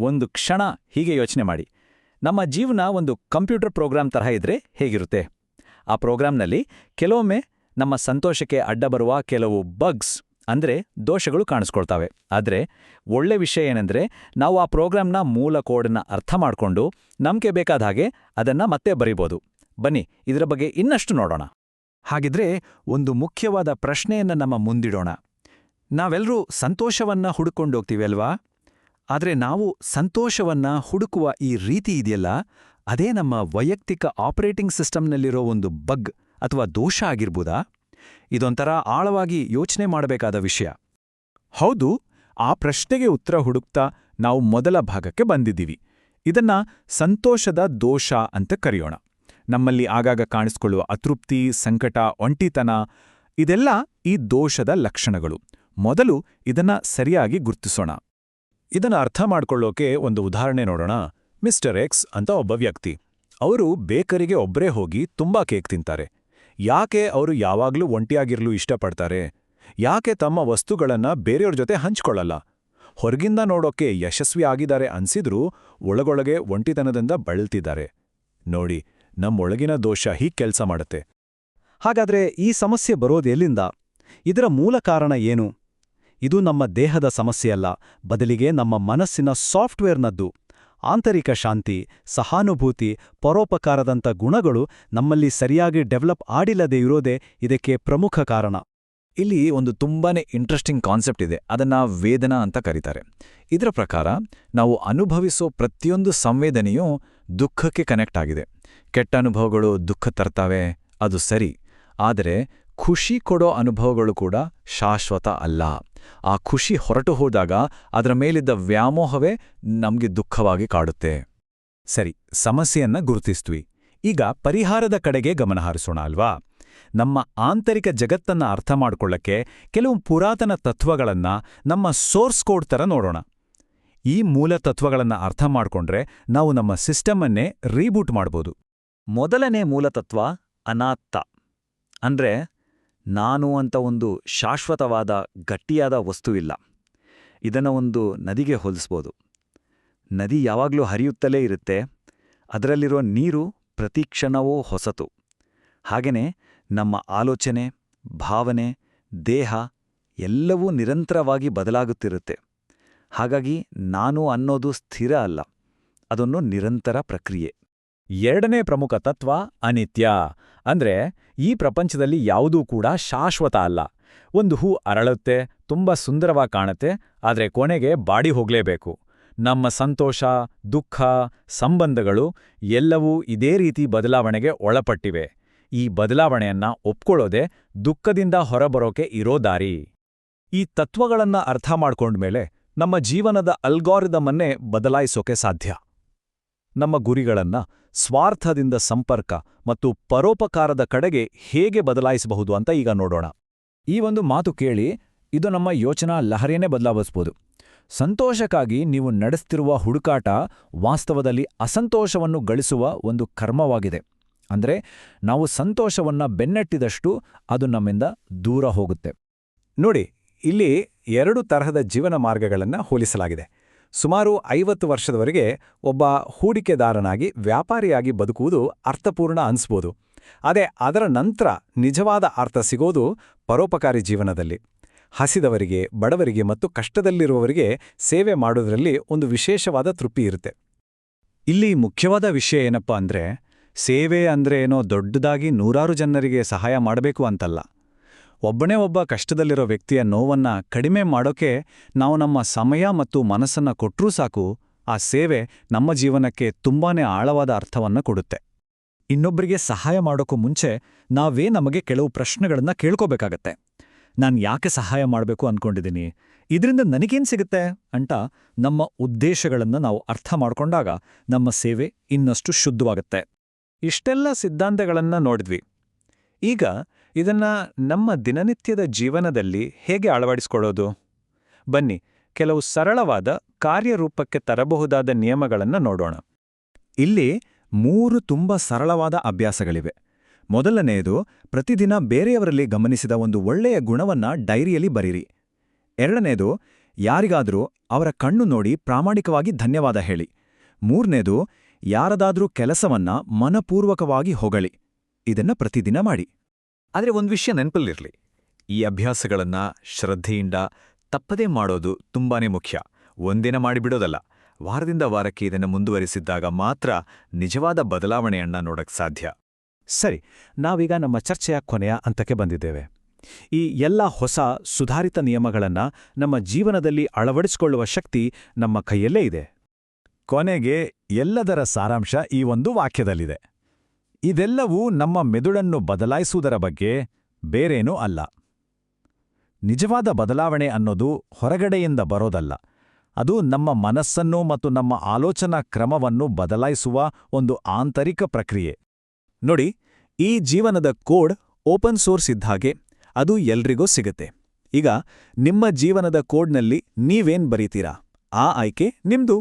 ಒಂದು ಕ್ಷಣ ಹೀಗೆ ಯೋಚನೆ ಮಾಡಿ. ನಮ್ಮ ಜೀವನ ಒಂದು ಕಂಪ್ಯೂಟರ್ ಪ್ರೋಗ್ರಾಂ ತರಹ ಇದ್ರೆ ಹೇಗಿರುತ್ತೆ? ಆ ಪ್ರೋಗ್ರಾಂನಲ್ಲಿ ಕೆಲವೊಮ್ಮೆ ನಮ್ಮ ಸಂತೋಷಕ್ಕೆ ಅಡ್ಡ ಬರುವ ಕೆಲವು ಬಗ್ಸ್ ಅಂದ್ರೆ ದೋಷಗಳು ಕಾಣಿಸ್ಕೊಳ್ತಾವೆ. ಆದ್ರೆ ಒಳ್ಳೆ ವಿಷಯ ಏನಂದ್ರೆ ನಾವು ಆ ಪ್ರೋಗ್ರಾಂನ ಮೂಲ ಕೋಡನ್ನ ಅರ್ಥ ಮಾಡ್ಕೊಂಡು ನಮ್ಗೆ ಬೇಕಾದ ಹಾಗೆ ಅದನ್ನ ಮತ್ತೆ ಬರೀಬೋದು. ಬನ್ನಿ ಇದರ ಬಗ್ಗೆ ಇನ್ನಷ್ಟು ನೋಡೋಣ. ಹಾಗಿದ್ರೆ ಒಂದು ಮುಖ್ಯವಾದ ಪ್ರಶ್ನೆಯನ್ನ ನಮ್ಮ ಮುಂದಿಡೋಣ. ನಾವೆಲ್ಲರೂ ಸಂತೋಷವನ್ನ ಹುಡುಕೊಂಡೋಗ್ತೀವಿ ಅಲ್ವಾ? ಆದ್ರೆ ನಾವು ಸಂತೋಷವನ್ನ ಹುಡುಕುವ ಈ ರೀತಿ ಇದೆಯಲ್ಲ, ಅದೇ ನಮ್ಮ ವೈಯಕ್ತಿಕ ಆಪರೇಟಿಂಗ್ ಸಿಸ್ಟಮ್ನಲ್ಲಿರೋ ಒಂದು ಬಗ್ ಅಥವಾ ದೋಷ ಆಗಿರ್ಬೋದಾ? ಇದೊಂಥರ ಆಳವಾಗಿ ಯೋಚನೆ ಮಾಡಬೇಕಾದ ವಿಷಯ. ಹೌದು, ಆ ಪ್ರಶ್ನೆಗೆ ಉತ್ತರ ಹುಡುಕ್ತಾ ನಾವು ಮೊದಲ ಭಾಗಕ್ಕೆ ಬಂದಿದ್ದೀವಿ. ಇದನ್ನ ಸಂತೋಷದ ದೋಷ ಅಂತ ಕರೆಯೋಣ. ನಮ್ಮಲ್ಲಿ ಆಗಾಗ ಕಾಣಿಸ್ಕೊಳ್ಳುವ ಅತೃಪ್ತಿ, ಸಂಕಟ, ಒಂಟಿತನ ಇದೆಲ್ಲ ಈ ದೋಷದ ಲಕ್ಷಣಗಳು. ಮೊದಲು ಇದನ್ನ ಸರಿಯಾಗಿ ಗುರ್ತಿಸೋಣ. ಇದನ್ನ ಅರ್ಥ ಮಾಡ್ಕೊಳ್ಳೋಕೆ ಒಂದು ಉದಾಹರಣೆ ನೋಡೋಣ. ಮಿಸ್ಟರ್ ಎಕ್ಸ್ ಅಂತ ಒಬ್ಬ ವ್ಯಕ್ತಿ. ಅವರು ಬೇಕರಿಗೆ ಒಬ್ಬರೇ ಹೋಗಿ ತುಂಬಾ ಕೇಕ್ ತಿಂತಾರೆ. ಯಾಕೆ ಅವರು ಯಾವಾಗ್ಲೂ ಒಂಟಿಯಾಗಿರ್ಲು ಇಷ್ಟಪಡ್ತಾರೆ? ಯಾಕೆ ತಮ್ಮ ವಸ್ತುಗಳನ್ನ ಬೇರೆಯವ್ರ ಜೊತೆ ಹಂಚ್ಕೊಳ್ಳಲ್ಲ? ಹೊರಗಿಂದ ನೋಡೋಕೆ ಯಶಸ್ವಿ ಆಗಿದ್ದಾರೆ ಅನ್ಸಿದ್ರೂ ಒಳಗೊಳಗೆ ಒಂಟಿತನದಿಂದ ಬಳಲ್ತಿದ್ದಾರೆ. ನೋಡಿ, ನಮ್ಮೊಳಗಿನ ದೋಷ ಹೀಗ್ ಕೆಲ್ಸ ಮಾಡುತ್ತೆ. ಹಾಗಾದ್ರೆ ಈ ಸಮಸ್ಯೆ ಬರೋದು ಎಲ್ಲಿಂದ? ಇದರ ಮೂಲ ಕಾರಣ ಏನು? ಇದು ನಮ್ಮ ದೇಹದ ಸಮಸ್ಯೆಯಲ್ಲ, ಬದಲಿಗೆ ನಮ್ಮ ಮನಸ್ಸಿನ ಸಾಫ್ಟ್ವೇರ್ನದ್ದು. ಆಂತರಿಕ ಶಾಂತಿ, ಸಹಾನುಭೂತಿ, ಪರೋಪಕಾರದಂಥ ಗುಣಗಳು ನಮ್ಮಲ್ಲಿ ಸರಿಯಾಗಿ ಡೆವಲಪ್ ಆಗಿಲ್ಲದೆ ಇರೋದೇ ಇದಕ್ಕೆ ಪ್ರಮುಖ ಕಾರಣ. ಇಲ್ಲಿ ಒಂದು ತುಂಬಾನೇ ಇಂಟ್ರೆಸ್ಟಿಂಗ್ ಕಾನ್ಸೆಪ್ಟ್ ಇದೆ. ಅದನ್ನ ವೇದನಾ ಅಂತ ಕರೀತಾರೆ. ಇದರ ಪ್ರಕಾರ ನಾವು ಅನುಭವಿಸೋ ಪ್ರತಿಯೊಂದು ಸಂವೇದನೆಯೂ ದುಃಖಕ್ಕೆ ಕನೆಕ್ಟ್ ಆಗಿದೆ. ಕೆಟ್ಟ ಅನುಭವಗಳು ದುಃಖ ತರ್ತಾವೆ, ಅದು ಸರಿ. ಆದರೆ ಖುಷಿ ಕೊಡೋ ಅನುಭವಗಳು ಕೂಡ ಶಾಶ್ವತ ಅಲ್ಲ. ಆ ಖುಷಿ ಹೊರಟು ಹೋದಾಗ ಅದರ ಮೇಲಿದ್ದ ವ್ಯಾಮೋಹವೇ ನಮ್ಗೆ ದುಃಖವಾಗಿ ಕಾಡುತ್ತೆ. ಸರಿ, ಸಮಸ್ಯೆಯನ್ನ ಗುರುತಿಸ್ತ್ವಿ. ಈಗ ಪರಿಹಾರದ ಕಡೆಗೆ ಗಮನ ಹರಿಸೋಣ ಅಲ್ವಾ? ನಮ್ಮ ಆಂತರಿಕ ಜಗತ್ತನ್ನ ಅರ್ಥ ಮಾಡ್ಕೊಳ್ಳಕ್ಕೆ ಕೆಲವು ಪುರಾತನ ತತ್ವಗಳನ್ನ ನಮ್ಮ ಸೋರ್ಸ್ ಕೋಡ್ ತರ ನೋಡೋಣ. ಈ ಮೂಲ ತತ್ವಗಳನ್ನ ಅರ್ಥ ಮಾಡ್ಕೊಂಡ್ರೆ ನಾವು ನಮ್ಮ ಸಿಸ್ಟಮನ್ನೇ ರೀಬೂಟ್ ಮಾಡ್ಬೋದು. ಮೊದಲನೇ ಮೂಲತತ್ವ ಅನಾತ್ತ. ಅಂದ್ರೆ ನಾನು ಅಂತ ಒಂದು ಶಾಶ್ವತವಾದ ಗಟ್ಟಿಯಾದ ವಸ್ತುವಿಲ್ಲ. ಇದನ್ನ ಒಂದು ನದಿಗೆ ಹೋಲಿಸ್ಬೋದು. ನದಿ ಯಾವಾಗಲೂ ಹರಿಯುತ್ತಲೇ ಇರುತ್ತೆ. ಅದರಲ್ಲಿರೋ ನೀರು ಪ್ರತಿ ಕ್ಷಣವೂ ಹೊಸತು. ಹಾಗೆಯೇ ನಮ್ಮ ಆಲೋಚನೆ, ಭಾವನೆ, ದೇಹ ಎಲ್ಲವೂ ನಿರಂತರವಾಗಿ ಬದಲಾಗುತ್ತಿರುತ್ತೆ. ಹಾಗಾಗಿ ನಾನು ಅನ್ನೋದು ಸ್ಥಿರ ಅಲ್ಲ, ಅದೊಂದು ನಿರಂತರ ಪ್ರಕ್ರಿಯೆ. ಎರಡನೇ ಪ್ರಮುಖ ತತ್ವ ಅನಿತ್ಯ. ಅಂದ್ರೆ ಈ ಪ್ರಪಂಚದಲ್ಲಿ ಯಾವುದೂ ಕೂಡ ಶಾಶ್ವತ ಅಲ್ಲ. ಒಂದು ಹೂ ಅರಳುತ್ತೆ, ತುಂಬಾ ಸುಂದರವಾಗಿ ಕಾಣುತ್ತೆ, ಆದ್ರೆ ಕೊನೆಗೆ ಬಾಡಿ ಹೋಗ್ಲೇಬೇಕು. ನಮ್ಮ ಸಂತೋಷ, ದುಃಖ, ಸಂಬಂಧಗಳು ಎಲ್ಲವೂ ಇದೇ ರೀತಿ ಬದಲಾವಣೆಗೆ ಒಳಪಟ್ಟಿವೆ. ಈ ಬದಲಾವಣೆಯನ್ನ ಒಪ್ಕೊಳ್ಳೋದೇ ದುಃಖದಿಂದ ಹೊರಬರೋಕೆ ಇರೋ ದಾರಿ. ಈ ತತ್ವಗಳನ್ನ ಅರ್ಥ ಮಾಡ್ಕೊಂಡ್ಮೇಲೆ ನಮ್ಮ ಜೀವನದ ಅಲ್ಗಾರಿದಮನ್ನೇ ಬದಲಾಯಿಸೋಕೆ ಸಾಧ್ಯ. ನಮ್ಮ ಗುರಿಗಳನ್ನ ಸ್ವಾರ್ಥದಿಂದ ಸಂಪರ್ಕ ಮತ್ತು ಪರೋಪಕಾರದ ಕಡೆಗೆ ಹೇಗೆ ಬದಲಾಯಿಸಬಹುದು ಅಂತ ಈಗ ನೋಡೋಣ. ಈ ಒಂದು ಮಾತು ಕೇಳಿ ಇದು ನಮ್ಮ ಯೋಚನಾ ಲಹರಿಯನ್ನೇ ಬದಲಾಯಿಸಬಹುದು. ಸಂತೋಷಕ್ಕಾಗಿ ನೀವು ನಡೆಸ್ತಿರುವ ಹುಡುಕಾಟ ವಾಸ್ತವದಲ್ಲಿ ಅಸಂತೋಷವನ್ನು ಗಳಿಸುವ ಒಂದು ಕರ್ಮವಾಗಿದೆ. ಅಂದ್ರೆ ನಾವು ಸಂತೋಷವನ್ನ ಬೆನ್ನಟ್ಟಿದಷ್ಟು ಅದು ನಮ್ಮಿಂದ ದೂರ ಹೋಗುತ್ತೆ. ನೋಡಿ, ಇಲ್ಲಿ 2 ತರಹದ ಜೀವನ ಮಾರ್ಗಗಳನ್ನ ಹೋಲಿಸಲಾಗಿದೆ. ಸುಮಾರು 50 ವರ್ಷದವರೆಗೆ ಒಬ್ಬ ಹೂಡಿಕೆದಾರನಾಗಿ ವ್ಯಾಪಾರಿಯಾಗಿ ಬದುಕುವುದು ಅರ್ಥಪೂರ್ಣ ಅನ್ಸ್ಬೋದು. ಆದರೆ ಅದರ ನಂತರ ನಿಜವಾದ ಅರ್ಥ ಸಿಗೋದು ಪರೋಪಕಾರಿ ಜೀವನದಲ್ಲಿ. ಹಸಿದವರಿಗೆ, ಬಡವರಿಗೆ ಮತ್ತು ಕಷ್ಟದಲ್ಲಿರುವವರಿಗೆ ಸೇವೆ ಮಾಡೋದ್ರಲ್ಲಿ ಒಂದು ವಿಶೇಷವಾದ ತೃಪ್ತಿ ಇರುತ್ತೆ. ಇಲ್ಲಿ ಮುಖ್ಯವಾದ ವಿಷಯ ಏನಪ್ಪಾ ಅಂದ್ರೆ, ಸೇವೆ ಅಂದ್ರೆ ಏನೋ ದೊಡ್ಡದಾಗಿ 100 ಜನರಿಗೆ ಸಹಾಯ ಮಾಡಬೇಕು ಅಂತಲ್ಲ. ಒಬ್ಬನೇ ಒಬ್ಬ ಕಷ್ಟದಲ್ಲಿರೋ ವ್ಯಕ್ತಿಯ ನೋವನ್ನ ಕಡಿಮೆ ಮಾಡೋಕೆ ನಾವು ನಮ್ಮ ಸಮಯ ಮತ್ತು ಮನಸ್ಸನ್ನ ಕೊಟ್ರೂ ಸಾಕು, ಆ ಸೇವೆ ನಮ್ಮ ಜೀವನಕ್ಕೆ ತುಂಬಾನೇ ಆಳವಾದ ಅರ್ಥವನ್ನ ಕೊಡುತ್ತೆ. ಇನ್ನೊಬ್ಬರಿಗೆ ಸಹಾಯ ಮಾಡೋಕ್ಕೂ ಮುಂಚೆ ನಾವೇ ನಮಗೆ ಕೆಲವು ಪ್ರಶ್ನೆಗಳನ್ನ ಕೇಳ್ಕೋಬೇಕಾಗತ್ತೆ. ನಾನ್ ಯಾಕೆ ಸಹಾಯ ಮಾಡಬೇಕು ಅನ್ಕೊಂಡಿದ್ದೀನಿ, ಇದರಿಂದ ನನಗೇನ್ ಸಿಗುತ್ತೆ ಅಂತ ನಮ್ಮ ಉದ್ದೇಶಗಳನ್ನ ನಾವು ಅರ್ಥ ಮಾಡ್ಕೊಂಡಾಗ ನಮ್ಮ ಸೇವೆ ಇನ್ನಷ್ಟು ಶುದ್ಧವಾಗುತ್ತೆ. ಇಷ್ಟೆಲ್ಲ ಸಿದ್ಧಾಂತಗಳನ್ನ ನೋಡಿದ್ವಿ. ಈಗ ಇದನ್ನ ನಮ್ಮ ದಿನನಿತ್ಯದ ಜೀವನದಲ್ಲಿ ಹೇಗೆ ಅಳವಡಿಸ್ಕೊಳ್ಳೋದು? ಬನ್ನಿ, ಕೆಲವು ಸರಳವಾದ ಕಾರ್ಯರೂಪಕ್ಕೆ ತರಬಹುದಾದ ನಿಯಮಗಳನ್ನ ನೋಡೋಣ. ಇಲ್ಲಿ 3 ತುಂಬಾ ಸರಳವಾದ ಅಭ್ಯಾಸಗಳಿವೆ. ಮೊದಲನೆಯದು, ಪ್ರತಿದಿನ ಬೇರೆಯವರಲ್ಲಿ ಗಮನಿಸಿದ ಒಂದು ಒಳ್ಳೆಯ ಗುಣವನ್ನ ಡೈರಿಯಲ್ಲಿ ಬರೀರಿ. ಎರಡನೇದು, ಯಾರಿಗಾದರೂ ಅವರ ಕಣ್ಣು ನೋಡಿ ಪ್ರಾಮಾಣಿಕವಾಗಿ ಧನ್ಯವಾದ ಹೇಳಿ. 3ನೇದು, ಯಾರದಾದ್ರೂ ಕೆಲಸವನ್ನ ಮನಪೂರ್ವಕವಾಗಿ ಹೊಗಳಿ. ಇದನ್ನ ಪ್ರತಿದಿನ ಮಾಡಿ. ಆದರೆ ಒಂದು ವಿಷಯ ನೆನಪಲ್ಲಿರಲಿ, ಈ ಅಭ್ಯಾಸಗಳನ್ನ ಶ್ರದ್ಧೆಯಿಂದ ತಪ್ಪದೇ ಮಾಡೋದು ತುಂಬಾನೇ ಮುಖ್ಯ. ಒಂದಿನ ಮಾಡಿಬಿಡೋದಲ್ಲ. ವಾರದಿಂದ ವಾರಕ್ಕೆ ಇದನ್ನು ಮುಂದುವರಿಸಿದ್ದಾಗ ಮಾತ್ರ ನಿಜವಾದ ಬದಲಾವಣೆಯನ್ನ ನೋಡಕ್ ಸಾಧ್ಯ. ಸರಿ, ನಾವೀಗ ನಮ್ಮ ಚರ್ಚೆಯ ಕೊನೆಯ ಹಂತಕ್ಕೆ ಬಂದಿದ್ದೇವೆ. ಈ ಎಲ್ಲ ಹೊಸ ಸುಧಾರಿತ ನಿಯಮಗಳನ್ನ ನಮ್ಮ ಜೀವನದಲ್ಲಿ ಅಳವಡಿಸಿಕೊಳ್ಳುವ ಶಕ್ತಿ ನಮ್ಮ ಕೈಯಲ್ಲೇ ಇದೆ. ಕೊನೆಗೆ ಎಲ್ಲದರ ಸಾರಾಂಶ ಈ ಒಂದು ವಾಕ್ಯದಲ್ಲಿದೆ. ಇದೆಲ್ಲವೂ ನಮ್ಮ ಮೆದುಳನ್ನು ಬದಲಾಯಿಸುವುದರ ಬಗ್ಗೆ, ಬೇರೇನೂ ಅಲ್ಲ. ನಿಜವಾದ ಬದಲಾವಣೆ ಅನ್ನೋದು ಹೊರಗಡೆಯಿಂದ ಬರೋದಲ್ಲ. ಅದು ನಮ್ಮ ಮನಸ್ಸನ್ನು ಮತ್ತು ನಮ್ಮ ಆಲೋಚನಾ ಕ್ರಮವನ್ನು ಬದಲಾಯಿಸುವ ಒಂದು ಆಂತರಿಕ ಪ್ರಕ್ರಿಯೆ. ನೋಡಿ, ಈ ಜೀವನದ ಕೋಡ್ ಓಪನ್ ಸೋರ್ಸ್ ಇದ್ಹಾಗೆ, ಅದು ಎಲ್ರಿಗೂ ಸಿಗುತ್ತೆ. ಈಗ ನಿಮ್ಮ ಜೀವನದ ಕೋಡ್ನಲ್ಲಿ ನೀವೇನ್ ಬರೀತೀರಾ? ಆ ಆಯ್ಕೆ ನಿಮ್ದು.